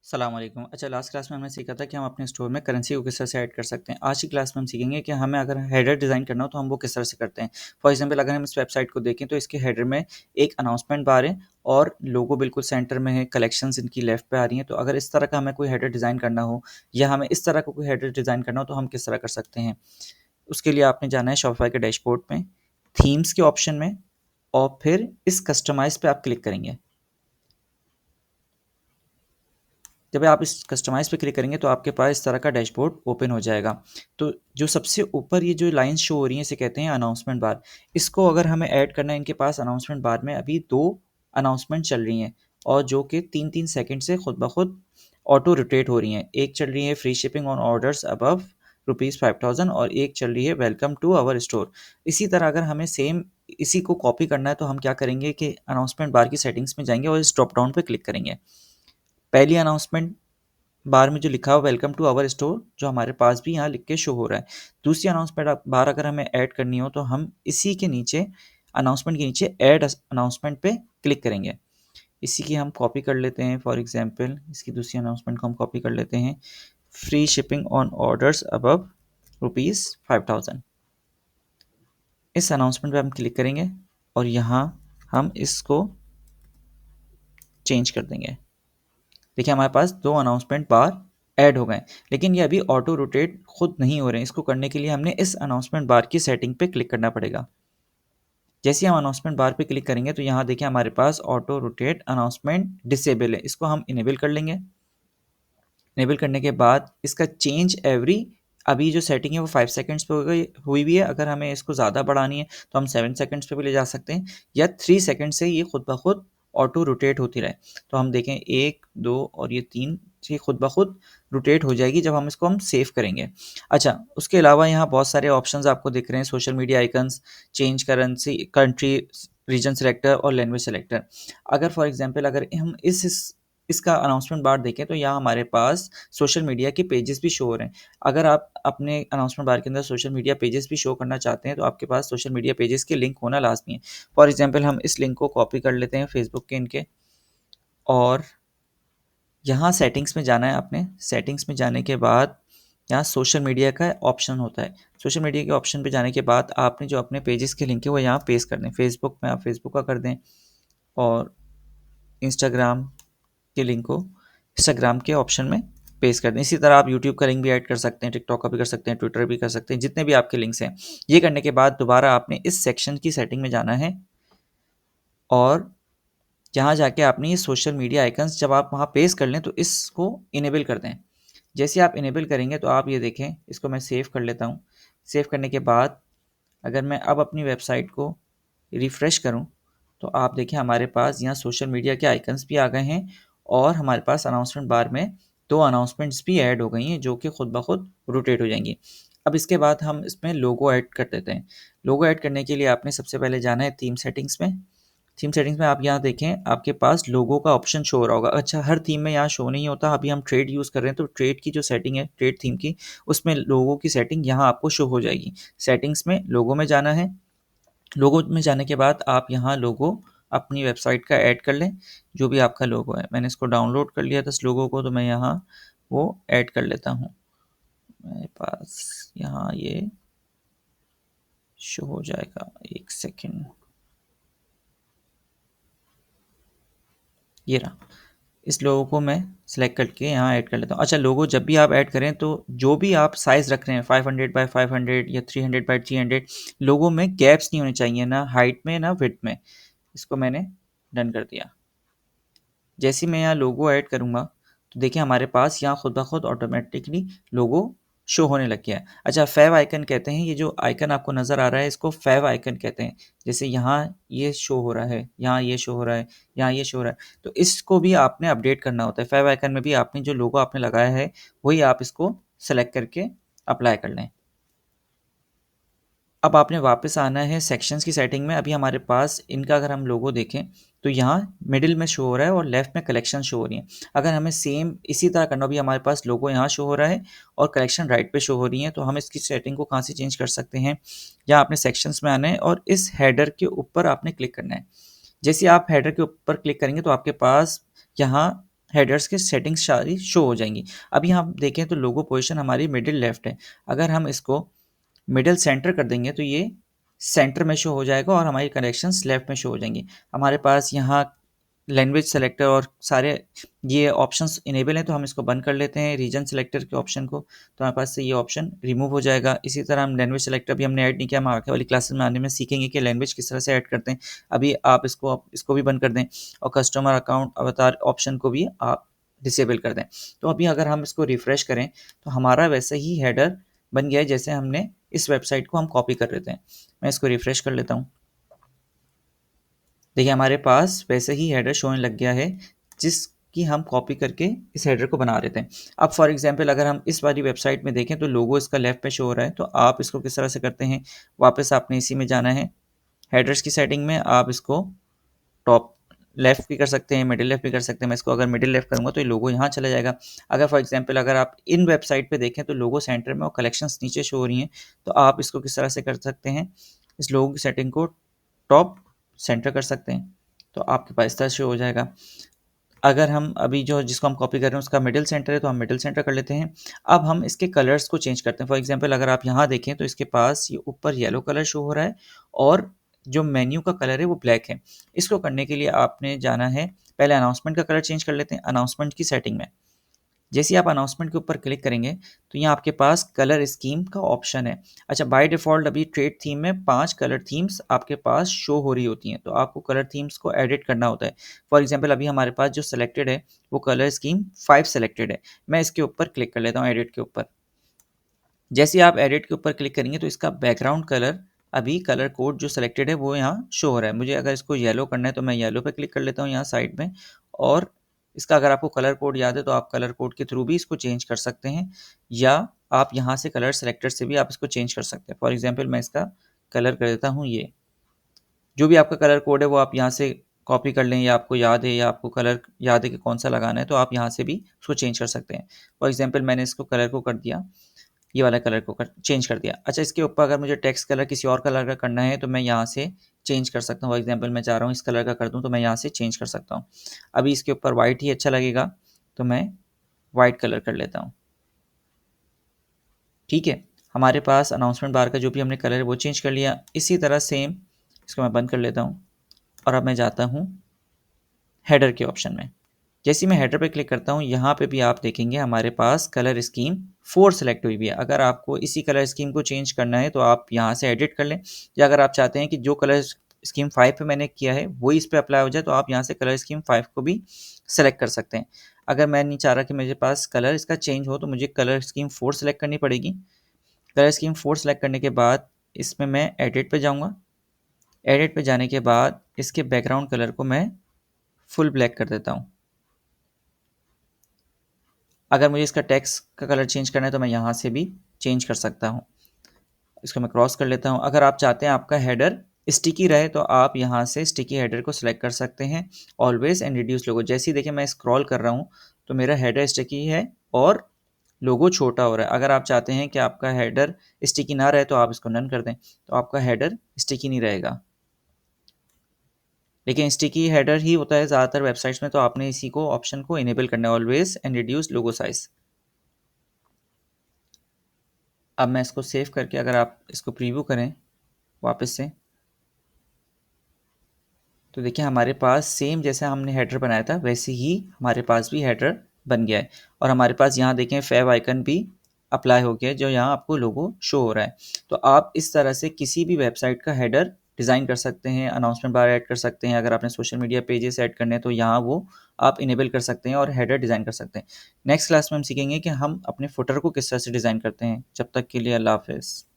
सलाम अलैकुम। अच्छा, लास्ट क्लास में हमने सीखा था कि हम अपने स्टोर में करेंसी को किस तरह से ऐड कर सकते हैं। आज की क्लास में हम सीखेंगे कि हमें अगर हेडर डिज़ाइन करना हो तो हम वो किस तरह से करते हैं। फॉर एग्जांपल अगर हम इस वेबसाइट को देखें तो इसके हेडर में एक अनाउंसमेंट बार है और लोगो बिल्कुल सेंटर में है, कलेक्शंस इनकी लेफ्ट पे आ रही हैं। तो अगर इस तरह का हमें कोई हेडर डिज़ाइन करना हो या हमें इस तरह का कोई हेडर डिज़ाइन करना हो तो हम किस तरह कर सकते हैं। उसके लिए आपने जाना है शॉपिफाई के डैशबोर्ड में, थीम्स के ऑप्शन में और फिर इस कस्टमाइज़ पे आप क्लिक करेंगे। जब आप इस कस्टमाइज़ पे क्लिक करेंगे तो आपके पास इस तरह का डैशबोर्ड ओपन हो जाएगा। तो जो सबसे ऊपर ये जो लाइन्स शो हो रही हैं इसे कहते हैं अनाउंसमेंट बार। इसको अगर हमें ऐड करना है, इनके पास अनाउंसमेंट बार में अभी 2 अनाउंसमेंट चल रही हैं और जो कि 3-3 सेकंड से खुद ब खुद ऑटो रोटेट हो रही हैं। एक चल रही है free shipping on orders above ₹5000 और एक चल रही है वेलकम टू आवर स्टोर। इसी तरह अगर हमें सेम इसी को कॉपी करना है तो हम क्या करेंगे कि अनाउंसमेंट बार की सेटिंग्स में जाएँगे और इस ड्रॉप डाउन पे क्लिक करेंगे। पहली अनाउंसमेंट बार में जो लिखा हुआ वेलकम टू आवर स्टोर जो हमारे पास भी यहाँ लिख के शो हो रहा है। दूसरी अनाउंसमेंट बार अगर हमें ऐड करनी हो तो हम इसी के नीचे अनाउंसमेंट के नीचे ऐड अनाउंसमेंट पे क्लिक करेंगे। इसी की हम कॉपी कर लेते हैं। फॉर एग्जांपल इसकी दूसरी अनाउंसमेंट को हम कॉपी कर लेते हैं, free shipping on orders above ₹5000। इस अनाउंसमेंट पे हम क्लिक करेंगे और यहाँ हम इसको चेंज कर देंगे। देखिए हमारे पास 2 अनाउंसमेंट बार ऐड हो गए, लेकिन ये अभी ऑटो रोटेट खुद नहीं हो रहे हैं। इसको करने के लिए हमने इस अनाउंसमेंट बार की सेटिंग पे क्लिक करना पड़ेगा। जैसे ही हम अनाउंसमेंट बार पे क्लिक करेंगे तो यहाँ देखिए हमारे पास ऑटो रोटेट अनाउंसमेंट डिसेबल है। इसको हम इनेबल कर लेंगे। इनेबल करने के बाद इसका चेंज एवरी, अभी जो सेटिंग है वो 5 सेकंड्स पे हुई हुई है। अगर हमें इसको ज़्यादा बढ़ानी है तो हम 7 सेकंड्स पे भी ले जा सकते हैं या 3 सेकंड से ये खुद ब खुद ऑटो रोटेट होती रहे। तो हम देखें 1, 2 और ये 3 ये खुद ब खुद रोटेट हो जाएगी जब हम इसको सेव करेंगे। अच्छा, उसके अलावा यहाँ बहुत सारे ऑप्शंस आपको दिख रहे हैं, social media icons, change currency, country, region selector और लैंग्वेज सेलेक्टर। अगर फॉर एग्जांपल अगर हम इसका अनाउंसमेंट बार देखें तो यहाँ हमारे पास सोशल मीडिया के पेजेस भी शो हो रहे हैं। अगर आप अपने अनाउंसमेंट बार के अंदर सोशल मीडिया पेजेस भी शो करना चाहते हैं तो आपके पास सोशल मीडिया पेजेस के लिंक होना लाजमी है। फॉर एग्जांपल हम इस लिंक को कॉपी कर लेते हैं फेसबुक के इनके, और यहाँ सेटिंग्स में जाना है आपने। सेटिंग्स में जाने के बाद यहाँ सोशल मीडिया का ऑप्शन होता है। सोशल मीडिया के ऑप्शन पे जाने के बाद आपने जो अपने पेजेस के लिंक है वो यहाँ पेस्ट कर दें। फेसबुक में आप फेसबुक का कर दें और इंस्टाग्राम के लिंक को इंस्टाग्राम के ऑप्शन में पेस्ट कर दें। इसी तरह आप यूट्यूब का लिंक भी ऐड कर सकते हैं, टिकटॉक का भी कर सकते हैं, ट्विटर भी कर सकते हैं, जितने भी आपके लिंक्स हैं। ये करने के बाद दोबारा आपने इस सेक्शन की सेटिंग में जाना है और यहाँ जाके आपने ये सोशल मीडिया आइकन्स जब आप वहाँ पेस्ट कर लें तो इसको इनेबल कर दें। जैसे आप इनेबल करेंगे तो आप ये देखें, इसको मैं सेव कर लेता हूँ। सेव करने के बाद अगर मैं अब अपनी वेबसाइट को रिफ़्रेश करूँ तो आप देखें हमारे पास यहाँ सोशल मीडिया के आइकन्स भी आ गए हैं और हमारे पास अनाउंसमेंट बार में 2 अनाउंसमेंट्स भी ऐड हो गई हैं जो कि खुद ब खुद रोटेट हो जाएंगी। अब इसके बाद हम इसमें लोगो ऐड कर देते हैं। लोगो ऐड करने के लिए आपने सबसे पहले जाना है थीम सेटिंग्स में। थीम सेटिंग्स में आप यहाँ देखें आपके पास लोगो का ऑप्शन शो हो रहा होगा। अच्छा, हर थीम में यहाँ शो नहीं होता। अभी हम ट्रेड यूज़ कर रहे हैं तो ट्रेड की जो सेटिंग है, ट्रेड थीम की, उसमें लोगो की सेटिंग यहाँ आपको शो हो जाएगी। सेटिंग्स में लोगो में जाना है। लोगो में जाने के बाद आप यहाँ लोगो अपनी वेबसाइट का ऐड कर लें, जो भी आपका लोगो है। मैंने इसको डाउनलोड कर लिया था इस लोगो को, तो मैं यहाँ वो ऐड कर लेता हूँ। मेरे पास यहाँ ये शो हो जाएगा, एक सेकेंड। ये रहा। इस लोगो को मैं सिलेक्ट करके यहाँ ऐड कर लेता हूँ। अच्छा, लोगो जब भी आप ऐड करें तो जो भी आप साइज़ रख रहे हैं 500 बाय 500 या 300 बाय 300, लोगो में गैप्स नहीं होने चाहिए, ना हाइट में ना विड्थ में। इसको मैंने डन कर दिया। जैसे ही मैं यहाँ लोगो ऐड करूँगा तो देखिए हमारे पास यहाँ खुद ब खुद ऑटोमेटिकली लोगो शो होने लग गया है। अच्छा, फेव आइकन कहते हैं, ये जो आइकन आपको नज़र आ रहा है इसको फेव आइकन कहते हैं। जैसे यहाँ ये शो हो रहा है, यहाँ ये शो हो रहा है, यहाँ ये शो हो रहा है, तो इसको भी आपने अपडेट करना होता है। फेव आइकन में भी आपने जो लोगो आपने लगाया है वही आप इसको सेलेक्ट करके अप्लाई कर लें। अब आपने वापस आना है सेक्शंस की सेटिंग में। अभी हमारे पास इनका अगर हम लोगो देखें तो यहाँ मिडिल में शो हो रहा है और लेफ्ट में कलेक्शन शो हो रही है। अगर हमें सेम इसी तरह करना, भी हमारे पास लोगो यहाँ शो हो रहा है और कलेक्शन राइट पे शो हो रही है, तो हम इसकी सेटिंग को कहाँ से चेंज कर सकते हैं। यहाँ आपने सेक्शंस में आना है और इस हेडर के ऊपर आपने क्लिक करना है। जैसे आप हेडर के ऊपर क्लिक करेंगे तो आपके पास यहाँ हेडर्स के सेटिंग्स सारी शो हो जाएंगी। अभी हम देखें तो लोगो पोजीशन हमारी मिडिल लेफ्ट है, अगर हम इसको मिडिल सेंटर कर देंगे तो ये सेंटर में शो हो जाएगा और हमारी कनेक्शंस लेफ्ट में शो हो जाएंगी। हमारे पास यहाँ लैंग्वेज सेलेक्टर और सारे ये ऑप्शंस इनेबल हैं, तो हम इसको बंद कर लेते हैं रीजन सेलेक्टर के ऑप्शन को, तो हमारे पास से ये ऑप्शन रिमूव हो जाएगा। इसी तरह हम लैंग्वेज सेलेक्टर भी हमने ऐड नहीं किया, हम आगे वाली क्लासेस में आने में सीखेंगे कि लैंग्वेज किस तरह से ऐड करते हैं। अभी आप इसको भी बंद कर दें और कस्टमर अकाउंट अवतार ऑप्शन को भी आप डिसेबल कर दें। तो अभी अगर हम इसको रिफ्रेश करें तो हमारा वैसे ही हेडर बन गया है जैसे हमने इस वेबसाइट को हम कॉपी कर रहे थे। मैं इसको रिफ्रेश कर लेता हूँ। देखिए हमारे पास वैसे ही हेडर शो होने लग गया है जिसकी हम कॉपी करके इस हेडर को बना रहे थे। अब फॉर एग्जांपल अगर हम इस वाली वेबसाइट में देखें तो लोगो इसका लेफ्ट पे शो हो रहा है, तो आप इसको किस तरह से करते हैं, वापस आपने इसी में जाना है हेडर्स की सेटिंग में, आप इसको टॉप लेफ्ट भी कर सकते हैं, मिडिल लेफ्ट भी कर सकते हैं। मैं इसको अगर मिडिल लेफ्ट करूँगा तो ये लोगो यहाँ चला जाएगा। अगर फॉर एग्जांपल अगर आप इन वेबसाइट पे देखें तो लोगो सेंटर में और कलेक्शंस नीचे शो हो रही हैं, तो आप इसको किस तरह से कर सकते हैं, इस लोगो की सेटिंग को टॉप सेंटर कर सकते हैं, तो आपके पास इस तरह शो हो जाएगा। अगर हम अभी जो जिसको हम कॉपी कर रहे हैं उसका मिडिल सेंटर है तो हम मिडिल सेंटर कर लेते हैं। अब हम इसके कलर्स को चेंज करते हैं। फॉर एग्जांपल अगर आप यहाँ देखें तो इसके पास ये ऊपर येलो कलर शो हो रहा है और जो मेन्यू का कलर है वो ब्लैक है। इसको करने के लिए आपने जाना है, पहले अनाउंसमेंट का कलर चेंज कर लेते हैं अनाउंसमेंट की सेटिंग में। जैसे ही आप अनाउंसमेंट के ऊपर क्लिक करेंगे तो यहाँ आपके पास कलर स्कीम का ऑप्शन है। अच्छा, बाय डिफ़ॉल्ट अभी ट्रेड थीम में 5 कलर थीम्स आपके पास शो हो रही होती हैं, तो आपको कलर थीम्स को एडिट करना होता है। फॉर एग्जांपल अभी हमारे पास जो सेलेक्टेड है वो कलर स्कीम 5 सेलेक्टेड है। मैं इसके ऊपर क्लिक कर लेता हूँ एडिट के ऊपर। जैसे ही आप एडिट के ऊपर क्लिक करेंगे तो इसका बैकग्राउंड कलर अभी कलर कोड जो सेलेक्टेड है वो यहाँ शो हो रहा है। मुझे अगर इसको येलो करना है तो मैं येलो पे क्लिक कर लेता हूँ यहाँ साइड में, और इसका अगर आपको कलर कोड याद है तो आप कलर कोड के थ्रू भी इसको चेंज कर सकते हैं, या आप यहाँ से कलर सेलेक्टर से भी आप इसको चेंज कर सकते हैं। फॉर एग्जाम्पल मैं इसका कलर कर देता हूँ ये, जो भी आपका कलर कोड है वो आप यहाँ से कॉपी कर लें, या आपको याद है या आपको कलर याद है कि कौन सा लगाना है तो आप यहाँ से भी उसको चेंज कर सकते हैं। फॉर एग्जाम्पल मैंने इसको कलर को कर दिया, ये वाला कलर को चेंज कर दिया। अच्छा, इसके ऊपर अगर मुझे टेक्स्ट कलर किसी और कलर का करना है तो मैं यहाँ से चेंज कर सकता हूँ। फॉर एग्जांपल मैं चाह रहा हूँ इस कलर का कर दूँ तो मैं यहाँ से चेंज कर सकता हूँ। अभी इसके ऊपर वाइट ही अच्छा लगेगा तो मैं वाइट कलर कर लेता हूँ। ठीक है, हमारे पास अनाउंसमेंट बार का जो भी हमने कलर है वो चेंज कर लिया। इसी तरह सेम इसको मैं बंद कर लेता हूँ और अब मैं जाता हूँ हेडर के ऑप्शन में। जैसे मैं हेडर पे क्लिक करता हूँ यहाँ पे भी आप देखेंगे हमारे पास कलर स्कीम 4 सेलेक्ट हुई भी है। अगर आपको इसी कलर स्कीम को चेंज करना है तो आप यहाँ से एडिट कर लें, या अगर आप चाहते हैं कि जो कलर स्कीम 5 पे मैंने किया है वही इस पे अप्लाई हो जाए तो आप यहाँ से कलर स्कीम 5 को भी सेलेक्ट कर सकते हैं। अगर मैं नहीं चाह रहा कि मेरे पास कलर इसका चेंज हो तो मुझे कलर स्कीम 4 सेलेक्ट करनी पड़ेगी। कलर स्कीम 4 सेलेक्ट करने के बाद इसमें मैं एडिट पे जाऊँगा। एडिट पे जाने के बाद इसके बैकग्राउंड कलर को मैं फुल ब्लैक कर देता हूँ। अगर मुझे इसका टेक्स्ट का कलर चेंज करना है तो मैं यहाँ से भी चेंज कर सकता हूँ। इसको मैं क्रॉस कर लेता हूँ। अगर आप चाहते हैं आपका हेडर स्टिकी रहे तो आप यहाँ से स्टिकी हेडर को सिलेक्ट कर सकते हैं, ऑलवेज एंड रिड्यूस लोगो। जैसे ही देखिए मैं स्क्रॉल कर रहा हूँ तो मेरा हेडर स्टिकी है और लोगो छोटा हो रहा है। अगर आप चाहते हैं कि आपका हेडर स्टिकी ना रहे तो आप इसको नन कर दें, तो आपका हेडर स्टिकी नहीं रहेगा। लेकिन स्टिकी हेडर ही होता है ज़्यादातर वेबसाइट्स में, तो आपने इसी को ऑप्शन को इनेबल करना है, always and reduce logo size. अब मैं इसको सेव करके अगर आप इसको प्रीव्यू करें वापस से तो देखिए हमारे पास सेम जैसे हमने हेडर बनाया था वैसे ही हमारे पास भी हेडर बन गया है, और हमारे पास यहाँ देखें फेव आइकन भी अप्लाई हो गया है जो यहाँ आपको लोगो शो हो रहा है। तो आप इस तरह से किसी भी वेबसाइट का हेडर डिज़ाइन कर सकते हैं, अनाउंसमेंट बार ऐड कर सकते हैं। अगर आपने सोशल मीडिया पेजेस ऐड करने हैं तो यहाँ वो आप इनेबल कर सकते हैं और हेडर डिज़ाइन कर सकते हैं। नेक्स्ट क्लास में हम सीखेंगे कि हम अपने फुटर को किस तरह से डिज़ाइन करते हैं। जब तक के लिए अल्लाह हाफ़िज़।